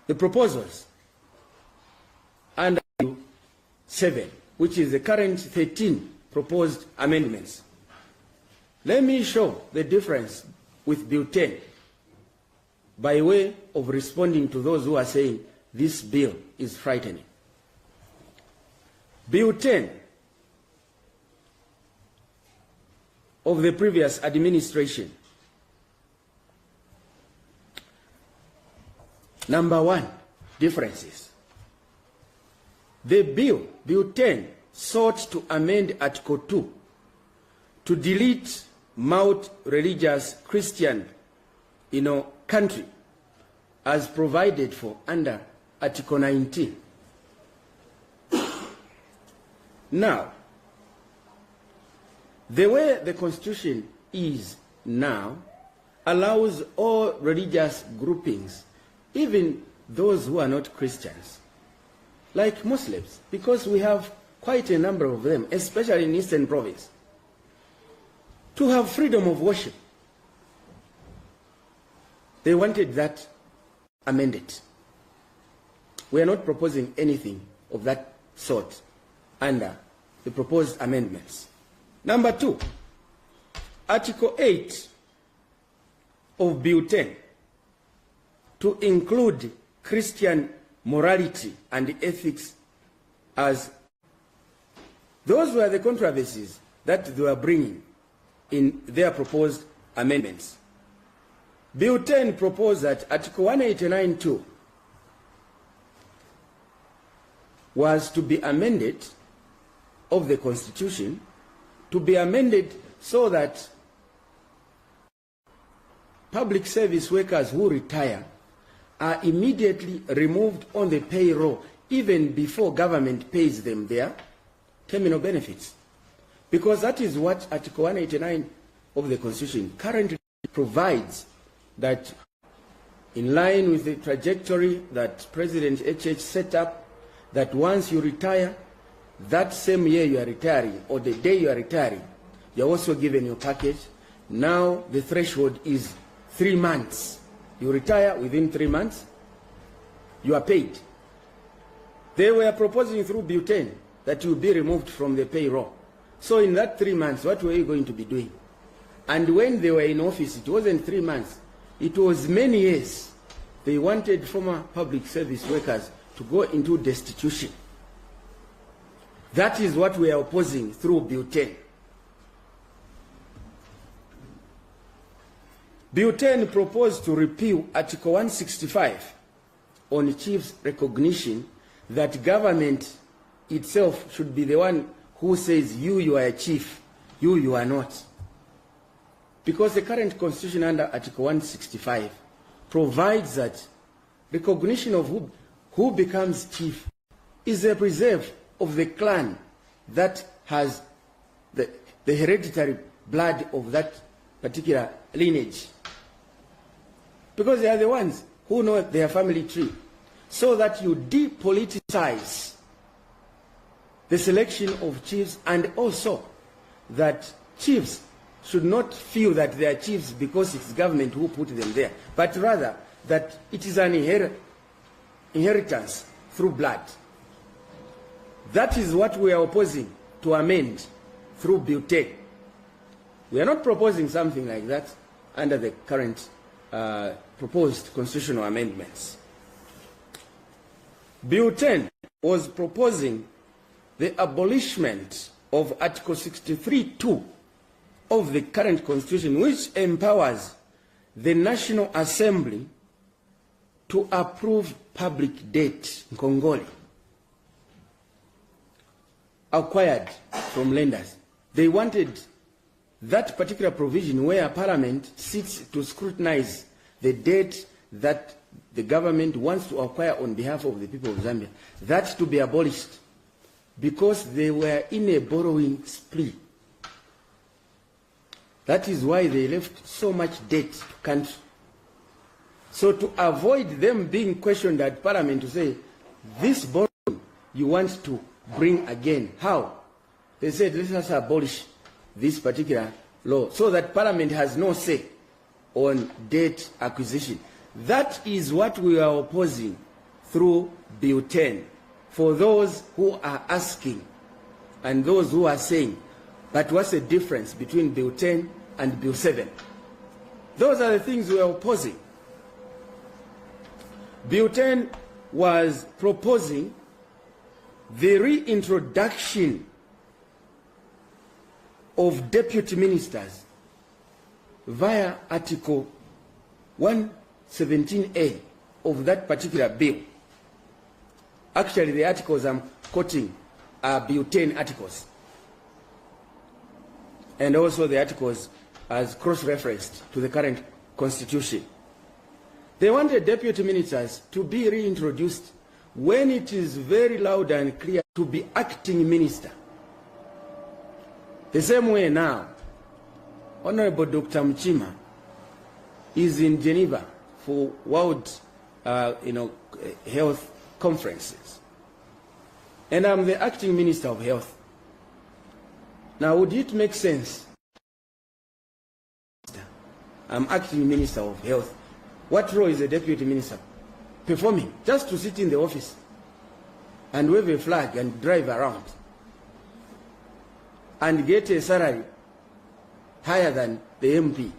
Speaker 1: the proposals under Bill 7, which is the current 13 proposed amendments. Let me show the difference with Bill 10 by way of responding to those who are saying this bill is frightening. Bill 10 of the previous administration. Number one, differences. The Bill 10, sought to amend Article 2 to delete Mount religious Christian, country, as provided for under Article 19. Now, the way the Constitution is now allows all religious groupings, even those who are not Christians, like Muslims, because we have quite a number of them, especially in Eastern Province, to have freedom of worship. They wanted that amended. We are not proposing anything of that sort under the proposed amendments. Number two, Article 8 of Bill 10 to include Christian morality and ethics as those were the controversies that they were bringing in their proposed amendments. Bill 10 proposed that Article 189(2) was to be amended of the Constitution, to be amended so that public service workers who retire are immediately removed on the payroll even before government pays them their terminal benefits. Because that is what Article 189 of the Constitution currently provides, that in line with the trajectory that President HH set up, that once you retire, that same year you are retiring, or the day you are retiring, you are also given your package. Now the threshold is 3 months. You retire within 3 months, you are paid. They were proposing through Bill 10 that you be removed from the payroll. So in that 3 months, what were you going to be doing? And when they were in office, it wasn't 3 months. It was many years. They wanted former public service workers to go into destitution. That is what we are opposing through Bill 10. Bill 10 proposed to repeal Article 165 on chiefs' recognition that government itself should be the one who says you are a chief, you are not. Because the current constitution under Article 165 provides that recognition of who becomes chief is a preserve of the clan that has the hereditary blood of that particular lineage. Because they are the ones who know their family tree. So that you depoliticize the selection of chiefs, and also that chiefs should not feel that they are chiefs because it's government who put them there, but rather that it is an inheritance through blood. That is what we are opposing to amend through Bill 10. We are not proposing something like that under the current proposed constitutional amendments. Bill 10 was proposing the abolishment of Article 63(2) of the current Constitution, which empowers the National Assembly to approve public debt in Congole acquired from lenders. They wanted that particular provision where Parliament sits to scrutinize the debt that the government wants to acquire on behalf of the people of Zambia, that to be abolished, because they were in a borrowing spree. That is why they left so much debt to country. So to avoid them being questioned at Parliament to say, this borrowing you want to bring again, how? They said, let us abolish this particular law so that Parliament has no say on debt acquisition. That is what we are opposing through Bill 10. For those who are asking and those who are saying, but what's the difference between Bill 10 and Bill 7? Those are the things we are opposing. Bill 10 was proposing the reintroduction of deputy ministers via Article 117A of that particular bill. Actually, the articles I'm quoting are Bill 10 articles. And also the articles as cross-referenced to the current constitution. They wanted deputy ministers to be reintroduced when it is very loud and clear to be acting minister. The same way now, Honorable Dr. Mchima is in Geneva for World Health Conferences. And I'm the acting Minister of Health. Now, would it make sense? I'm acting Minister of Health. What role is a deputy minister performing? Just to sit in the office and wave a flag and drive around and get a salary higher than the MP.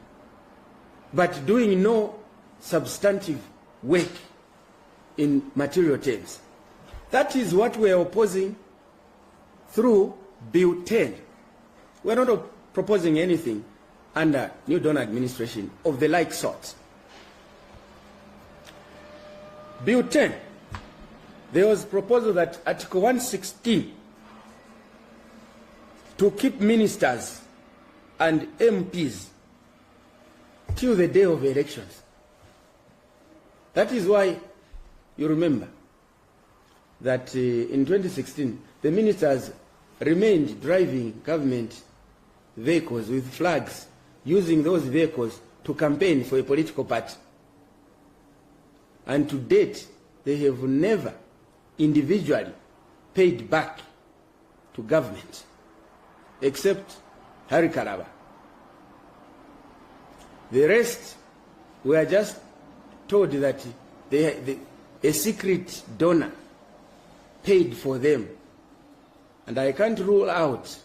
Speaker 1: but doing no substantive work in material terms. That is what we are opposing through Bill 10. We are not proposing anything under New Dawn administration of the like sort. Bill 10, there was a proposal that Article 116 to keep ministers and MPs till the day of elections. That is why you remember that in 2016 the ministers remained driving government vehicles with flags, using those vehicles to campaign for a political party. And to date, they have never individually paid back to government, except Harry Kalaba. The rest were just told that a secret donor paid for them. And I can't rule out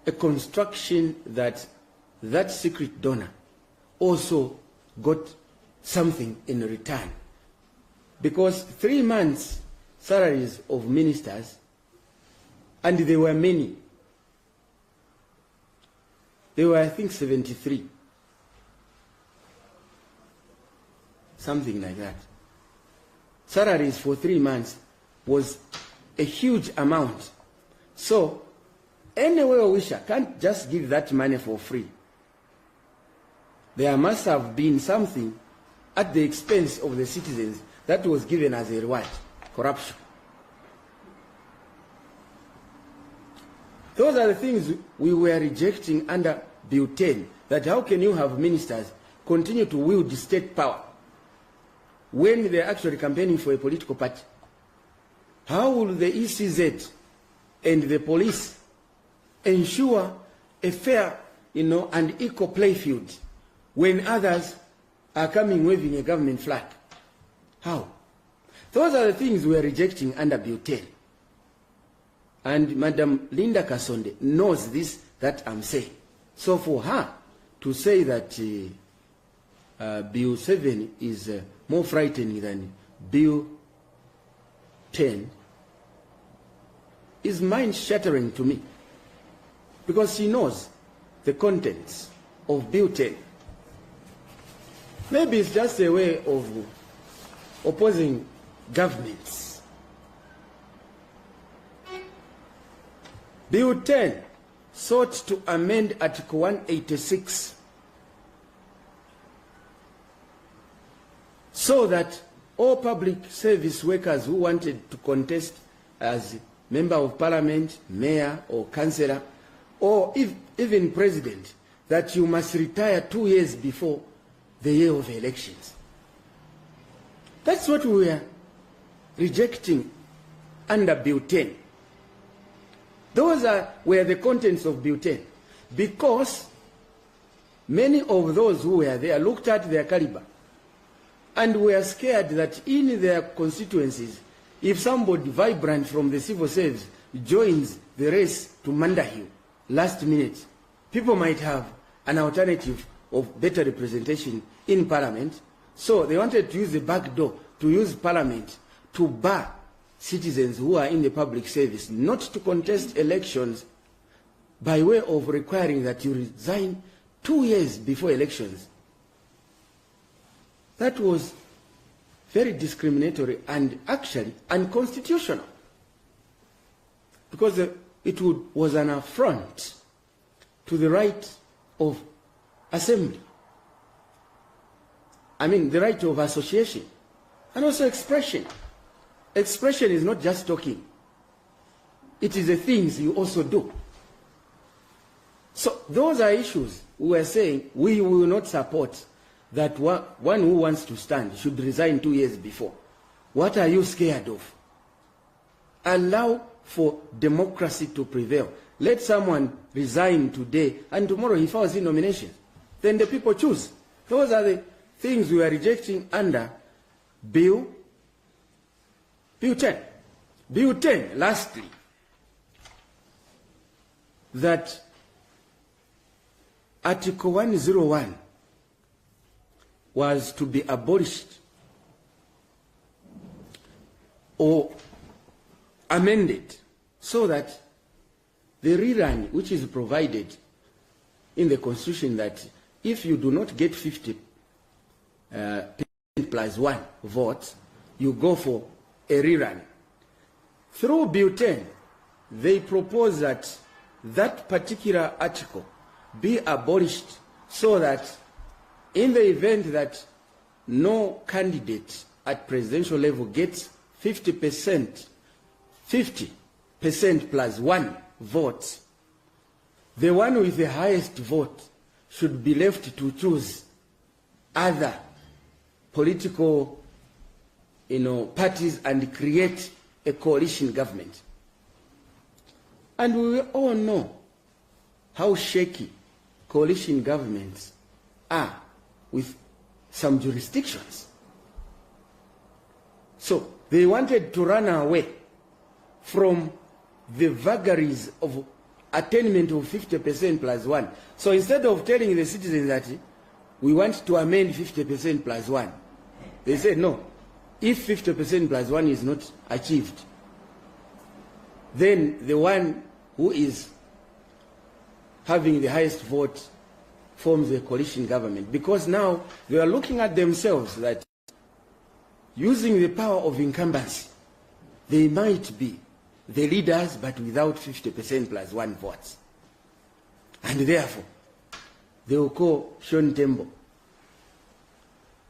Speaker 1: a construction that that secret donor also got something in return. Because 3 months' salaries of ministers, and there were many, there were I think 73, something like that. Salaries for 3 months was a huge amount. So any well-wisher can't just give that money for free. There must have been something at the expense of the citizens that was given as a reward. Corruption. Those are the things we were rejecting under Bill 10, that how can you have ministers continue to wield state power when they're actually campaigning for a political party? How will the ECZ and the police ensure a fair, and equal play field when others are coming waving a government flag? How? Those are the things we are rejecting under Bill 10. And Madam Linda Kasonde knows this, that I'm saying. So for her to say that Bill 7 is more frightening than Bill 10 is mind-shattering to me, because she knows the contents of Bill 10. Maybe it's just a way of opposing governments. Bill 10 sought to amend Article 186 so that all public service workers who wanted to contest as member of parliament, mayor or councillor, or even president, that you must retire 2 years before the year of elections. That's what we are rejecting under Bill 10. Those were the contents of Bill 10, because many of those who were there looked at their caliber and were scared that in their constituencies, if somebody vibrant from the civil service joins the race to Mandahill last minute, people might have an alternative of better representation in parliament. So they wanted to use the back door, to use parliament to bar citizens who are in the public service not to contest elections, by way of requiring that you resign 2 years before elections. That was very discriminatory and actually unconstitutional, because it was an affront to the right of assembly. I mean, the right of association, and also expression. Expression is not just talking. It is the things you also do. So those are issues we are saying we will not support, that one who wants to stand should resign 2 years before. What are you scared of? Allow for democracy to prevail. Let someone resign today and tomorrow he files in nominations. Then the people choose. Those are the things we are rejecting under Bill 10. Bill 10, lastly, that Article 101 was to be abolished or amended so that the rerun which is provided in the Constitution, that if you do not get 50% plus 1 vote, you go for a rerun. Through Bill 10, they propose that that particular article be abolished so that in the event that no candidate at presidential level gets 50% plus 1 vote, the one with the highest vote should be left to choose other political parties and create a coalition government. And we all know how shaky coalition governments are with some jurisdictions. So they wanted to run away from the vagaries of attainment of 50% plus 1. So instead of telling the citizens that we want to amend 50% plus 1, they said no. If 50% plus 1 is not achieved, then the one who is having the highest vote forms a coalition government, because now they are looking at themselves that using the power of incumbency, they might be the leaders but without 50% plus 1 votes. And therefore, they will call Sean Tembo,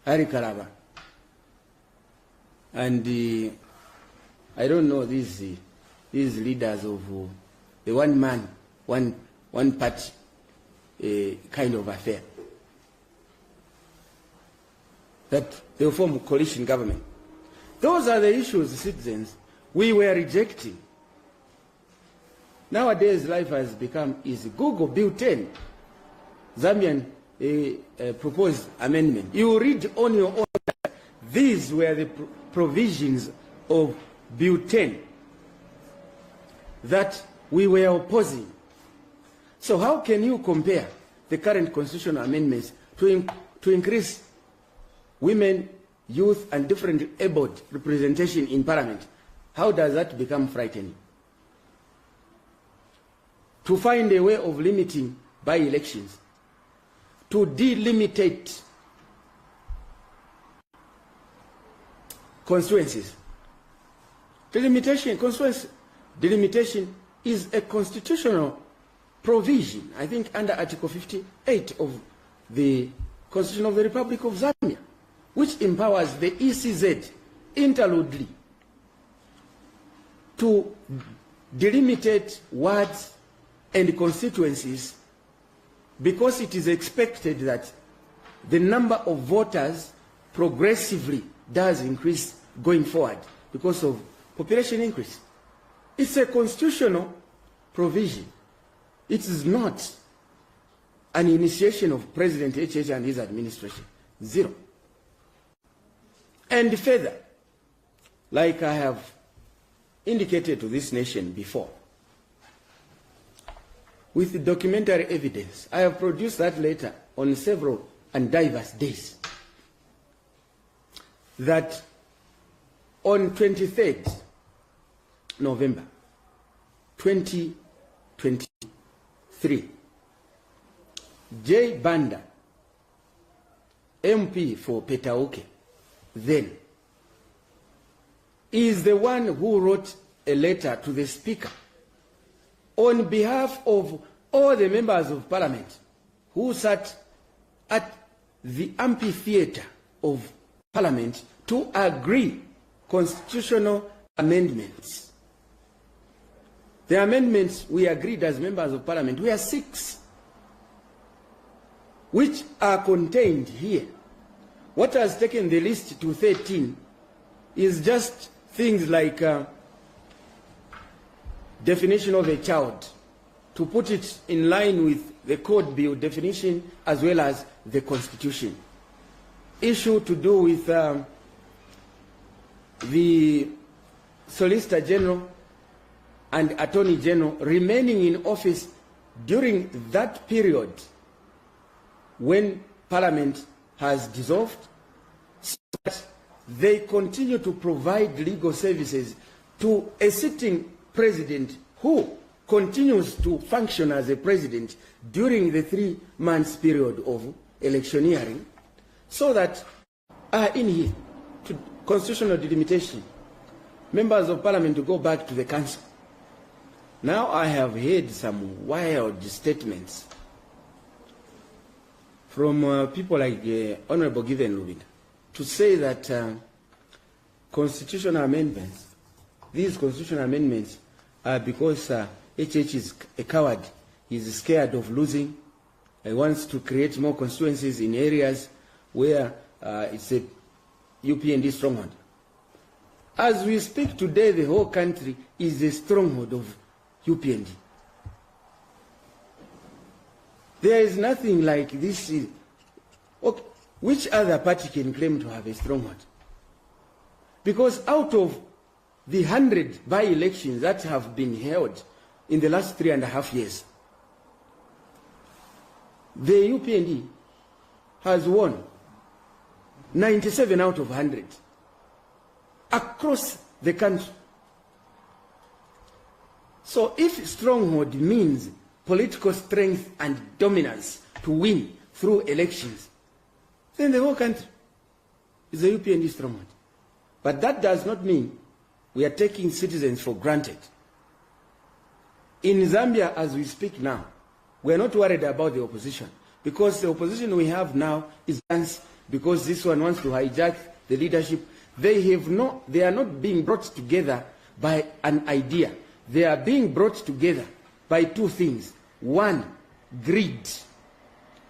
Speaker 1: Hari Kalaba, and I don't know these leaders of the one man, one party kind of affair, that they will form a coalition government. Those are the issues, citizens, we were rejecting. Nowadays, life has become easy. Google Bill 10, Zambian proposed amendment. You read on your own. These were the provisions of Bill 10 that we were opposing. So how can you compare the current constitutional amendments to increase women, youth, and different abled representation in parliament? How does that become frightening? To find a way of limiting by-elections, to delimitate constituencies. Delimitation is a constitutional provision, I think under Article 58 of the Constitution of the Republic of Zambia, which empowers the ECZ interludely to delimitate wards and constituencies, because it is expected that the number of voters progressively does increase going forward because of population increase. It's a constitutional provision. It is not an initiation of President HH and his administration. Zero. And further, like I have indicated to this nation before, with the documentary evidence, I have produced that later on several and diverse days, that on 23rd November 2023, J. Banda, MP for Petauke, then, is the one who wrote a letter to the Speaker on behalf of all the members of Parliament who sat at the amphitheater of Parliament to agree constitutional amendments. The amendments we agreed as members of Parliament were 6, which are contained here. What has taken the list to 13 is just things like definition of a child, to put it in line with the Code Bill definition as well as the Constitution. Issue to do with the Solicitor General and Attorney General remaining in office during that period when Parliament has dissolved, so that they continue to provide legal services to a sitting president who continues to function as a president during the 3 months period of electioneering, so that in here to constitutional delimitation, members of parliament to go back to the council. Now I have heard some wild statements from people like Honorable Given Lubin to say that constitutional amendments, these constitutional amendments are because HH is a coward. He's scared of losing. He wants to create more constituencies in areas where it's a UPND stronghold. As we speak today, the whole country is a stronghold of UPND. There is nothing like this. Okay, which other party can claim to have a stronghold? Because out of the 100 by-elections that have been held in the last 3.5 years, the UPND has won 97 out of 100 across the country. So if stronghold means political strength and dominance to win through elections, then the whole country is a UPND stronghold. But that does not mean we are taking citizens for granted. In Zambia, as we speak now, we are not worried about the opposition, because the opposition we have now is because this one wants to hijack the leadership. They are not being brought together by an idea. They are being brought together by two things. One, greed.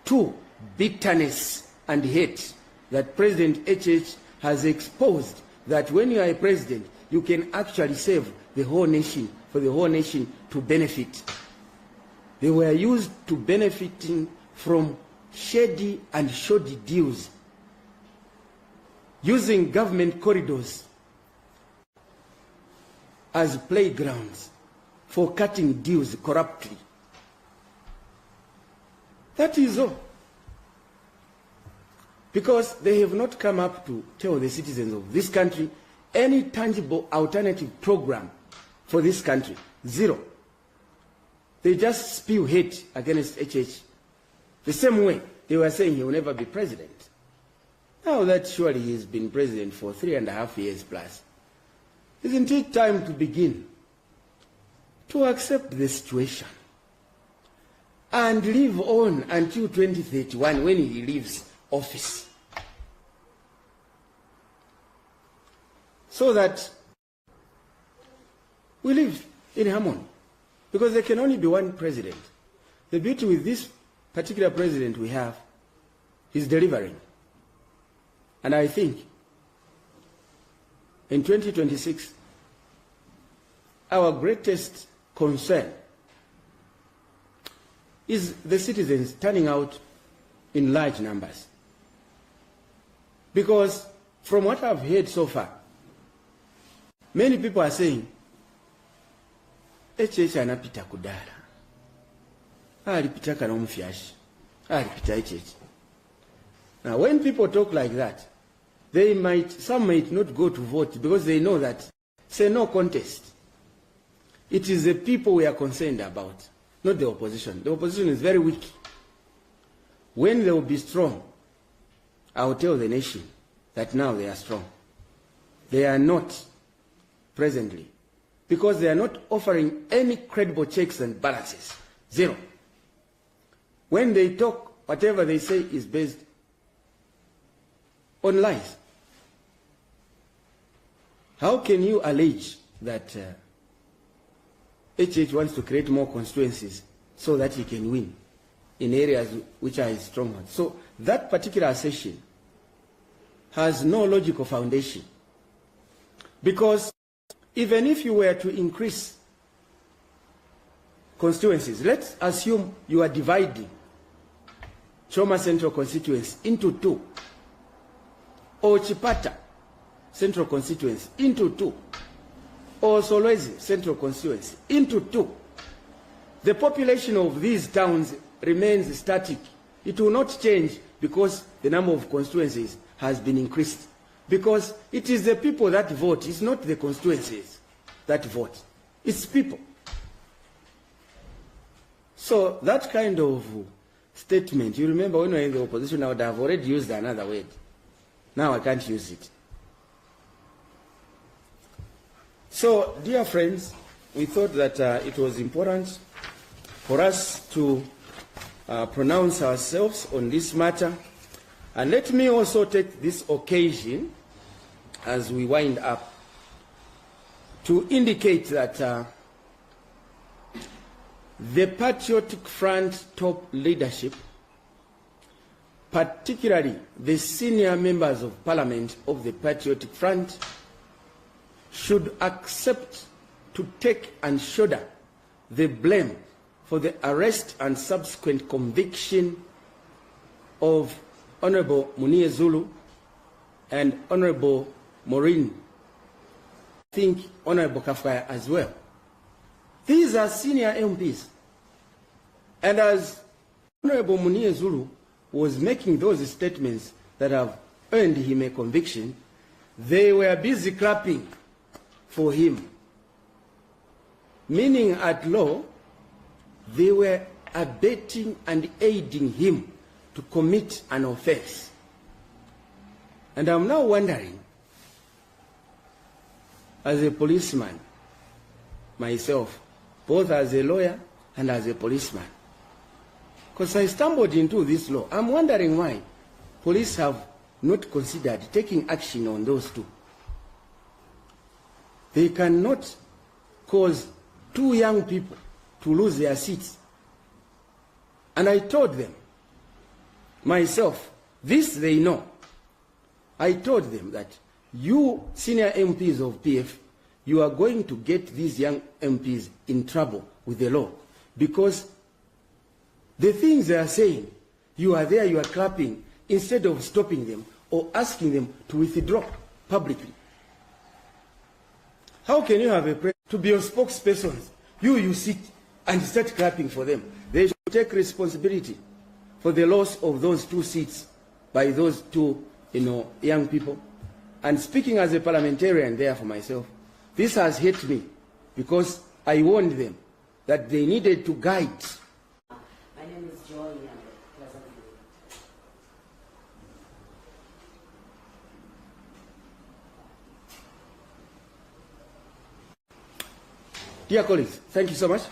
Speaker 1: Two, bitterness and hate that President HH has exposed, that when you are a president, you can actually save the whole nation, for the whole nation to benefit. They were used to benefiting from shady and shoddy deals, using government corridors as playgrounds for cutting deals corruptly. That is all. Because they have not come up to tell the citizens of this country any tangible alternative program for this country. Zero. They just spew hate against HH. The same way they were saying he will never be president. Now that surely he's been president for 3.5 years plus, isn't it time to begin to accept the situation and live on until 2031 when he leaves office, so that we live in harmony? Because there can only be one president. The beauty with this particular president we have is delivering. And I think in 2026, our greatest concern is the citizens turning out in large numbers. Because from what I've heard so far, many people are saying, HH anapita kudala. Alipita kana umfiashi. Alipita HH. Now when people talk like that, some might not go to vote because they know that say no contest. It is the people we are concerned about, not the opposition. The opposition is very weak. When they will be strong, I will tell the nation that now they are strong. They are not presently, because they are not offering any credible checks and balances. Zero. When they talk, whatever they say is based on lies. How can you allege that HH wants to create more constituencies so that he can win in areas which are his strongholds? So that particular assertion has no logical foundation. Because even if you were to increase constituencies, let's assume you are dividing Choma Central Constituency into 2, or Chipata Central Constituency into 2, or Solwezi Central Constituency into 2. The population of these towns remains static It will not change because the number of constituencies has been increased. Because it is the people that vote. It's not the constituencies that vote. It's people. So that kind of statement, you remember when we were in the opposition, I would have already used another word. Now I can't use it. So, dear friends, we thought that it was important for us to pronounce ourselves on this matter. And let me also take this occasion, as we wind up, to indicate that the Patriotic Front top leadership, particularly the senior members of Parliament of the Patriotic Front, should accept to take and shoulder the blame for the arrest and subsequent conviction of Honorable Muniye Zulu and Honorable Maureen, I think Honorable Kafwaya as well. These are senior MPs. And as Honorable Muniye Zulu was making those statements that have earned him a conviction, they were busy clapping for him. Meaning at law, they were abetting and aiding him to commit an offense. And I'm now wondering, as a policeman, myself, both as a lawyer and as a policeman, because I stumbled into this law, I'm wondering why police have not considered taking action on those two. They cannot cause two young people to lose their seats. And I told them, myself, this they know. I told them that you senior MPs of PF, you are going to get these young MPs in trouble with the law, because the things they are saying, you are there, you are clapping, instead of stopping them or asking them to withdraw publicly. How can you have a president to be your spokesperson? You sit and start clapping for them. They should take responsibility for the loss of those two seats by those two, young people. And speaking as a parliamentarian there for myself, this has hit me because I warned them that they needed to guide.
Speaker 2: My name is Joy and Pleasant.
Speaker 1: Dear colleagues, thank you so much.